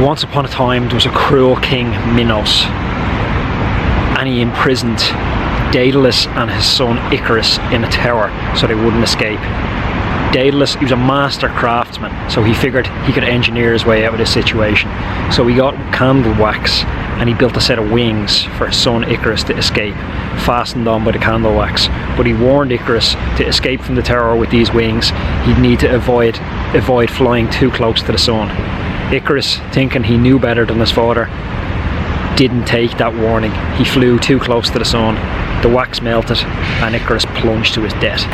Once upon a time there was a cruel king, Minos, and he imprisoned Daedalus and his son Icarus in a tower so they wouldn't escape. Daedalus, he was a master craftsman, so he figured he could engineer his way out of this situation. So he got candle wax and he built a set of wings for his son Icarus to escape, fastened on by the candle wax. But he warned Icarus to escape from the tower with these wings, he'd need to avoid flying too close to the sun. Icarus, thinking he knew better than his father, didn't take that warning. He flew too close to the sun, the wax melted, and Icarus plunged to his death.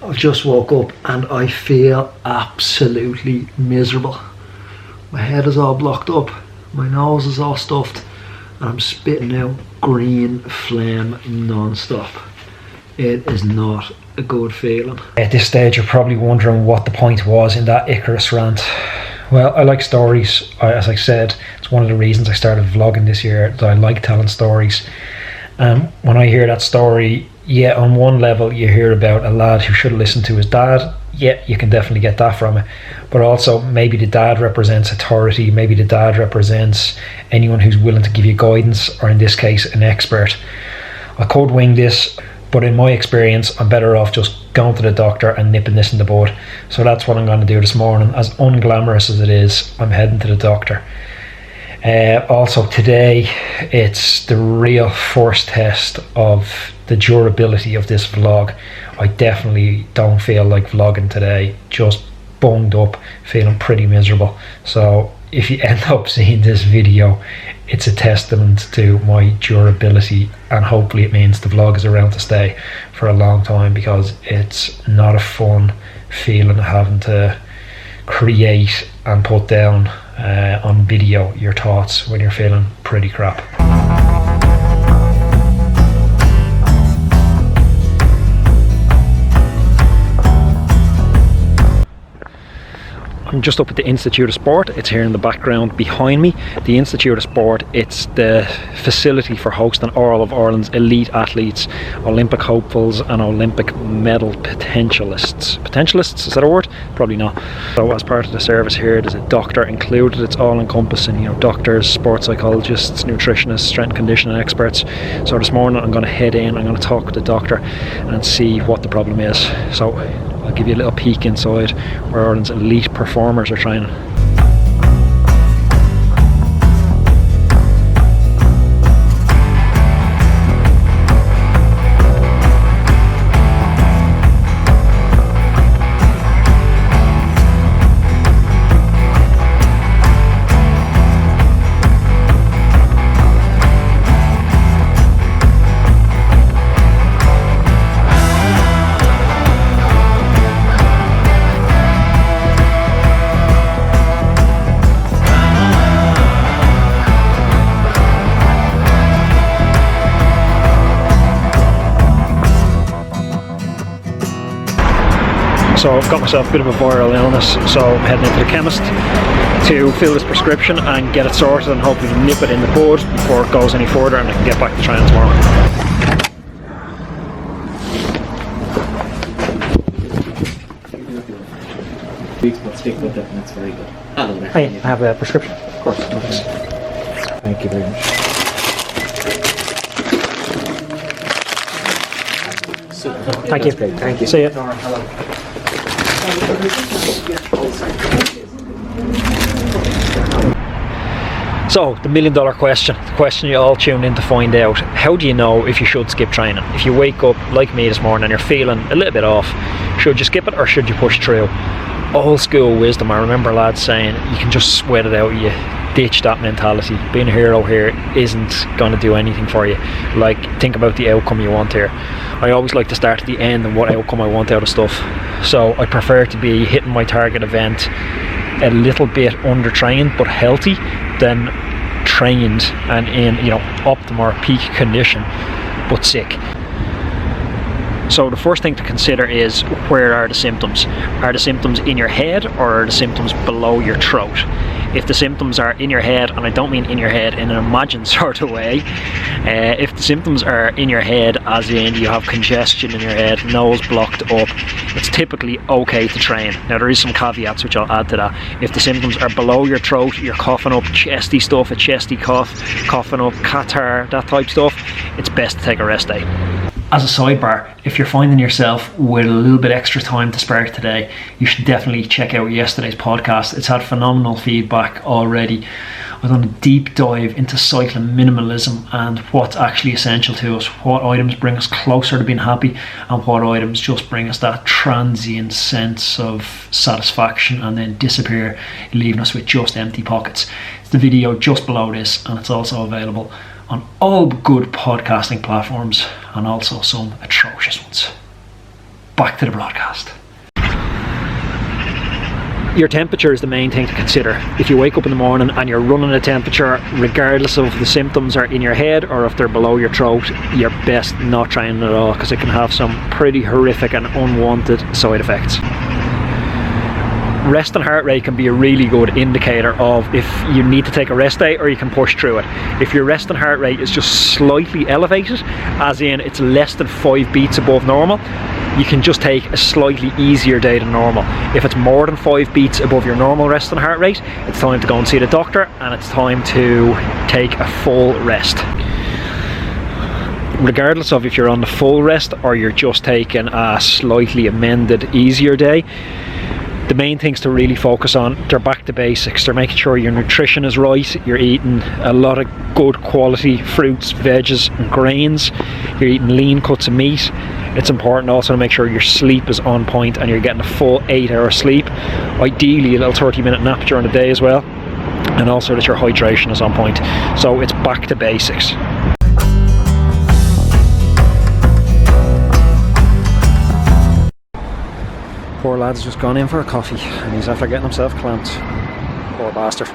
I've just woke up and I feel absolutely miserable. My head is all blocked up, my nose is all stuffed, and I'm spitting out green phlegm non-stop. It is not a good feeling. At this stage you're probably wondering what the point was in that Icarus rant. Well, I like stories. As I said, it's one of the reasons I started vlogging this year, that I like telling stories. When I hear that story, yeah, on one level you hear about a lad who should have listened to his dad. Yeah, you can definitely get that from it. But also maybe the dad represents authority, maybe the dad represents anyone who's willing to give you guidance, or in this case an expert. I could wing this, but in my experience I'm better off just going to the doctor and nipping this in the bud. So that's what I'm going to do this morning. As unglamorous as it is, I'm heading to the doctor. Also today it's the real first test of the durability of this vlog. I definitely don't feel like vlogging today, just bunged up, feeling pretty miserable. So if you end up seeing this video, it's a testament to my durability, and hopefully it means the vlog is around to stay for a long time, because it's not a fun feeling having to create and put down on video your thoughts when you're feeling pretty crap. I'm just up at the Institute of Sport. It's here in the background behind me. The Institute of Sport, it's the facility for hosting all of Ireland's elite athletes, Olympic hopefuls and Olympic medal potentialists. Potentialists, is that a word? Probably not. So as part of the service here, there's a doctor included. It's all encompassing, you know, doctors, sports psychologists, nutritionists, strength and conditioning experts. So this morning I'm going to head in, I'm going to talk with the doctor and see what the problem is. So I'll give you a little peek inside where Ireland's elite performers are training. So I've got myself a bit of a viral illness, so I'm heading into the chemist to fill this prescription and get it sorted, and hopefully nip it in the bud before it goes any further and I can get back to training tomorrow. Stick with it, and that's very good. Hello there. Hey, I have a prescription. Of course. Thanks. Thank you very much. Thank you. Thank you. See you. Hello. So, the $1 million question, the question you all tuned in to find out: how do you know if you should skip training? If you wake up like me this morning and you're feeling a little bit off, should you skip it or should you push through? Old school wisdom, I remember lads saying you can just sweat it out, you ditch that mentality. Being a hero here isn't going to do anything for you. Like, think about the outcome you want here. I always like to start at the end and what outcome I want out of stuff. So I prefer to be hitting my target event a little bit under-trained but healthy than trained and in, you know, optimal peak condition but sick. So the first thing to consider is, where are the symptoms? Are the symptoms in your head, or are the symptoms below your throat? If the symptoms are in your head, and I don't mean in your head in an imagined sort of way, if the symptoms are in your head as in you have congestion in your head, nose blocked up, it's typically okay to train. Now there is some caveats which I'll add to that. If the symptoms are below your throat, you're coughing up chesty stuff, a chesty cough, coughing up catarrh, that type stuff, it's best to take a rest day. As a sidebar, if you're finding yourself with a little bit extra time to spare today, you should definitely check out yesterday's podcast. It's had phenomenal feedback already. I've done a deep dive into cycling minimalism and what's actually essential to us, what items bring us closer to being happy, and what items just bring us that transient sense of satisfaction and then disappear, leaving us with just empty pockets. It's the video just below this, and it's also available on all good podcasting platforms, and also some atrocious ones. Back to the broadcast. Your temperature is the main thing to consider. If you wake up in the morning and you're running a temperature, regardless of the symptoms are in your head or if they're below your throat, you're best not training at all, because it can have some pretty horrific and unwanted side effects. Rest and heart rate can be a really good indicator of if you need to take a rest day or you can push through it. If your rest and heart rate is just slightly elevated, as in it's less than 5 beats above normal, you can just take a slightly easier day than normal. If it's more than 5 beats above your normal rest and heart rate, it's time to go and see the doctor, and it's time to take a full rest. Regardless of if you're on the full rest or you're just taking a slightly amended, easier day, the main things to really focus on, they're back to basics. They're making sure your nutrition is right, you're eating a lot of good quality fruits, veggies and grains, you're eating lean cuts of meat. It's important also to make sure your sleep is on point and you're getting a full 8-hour sleep, ideally a little 30-minute nap during the day as well, and also that your hydration is on point. So it's back to basics. Poor lad's just gone in for a coffee and he's after getting himself clamped. Poor bastard.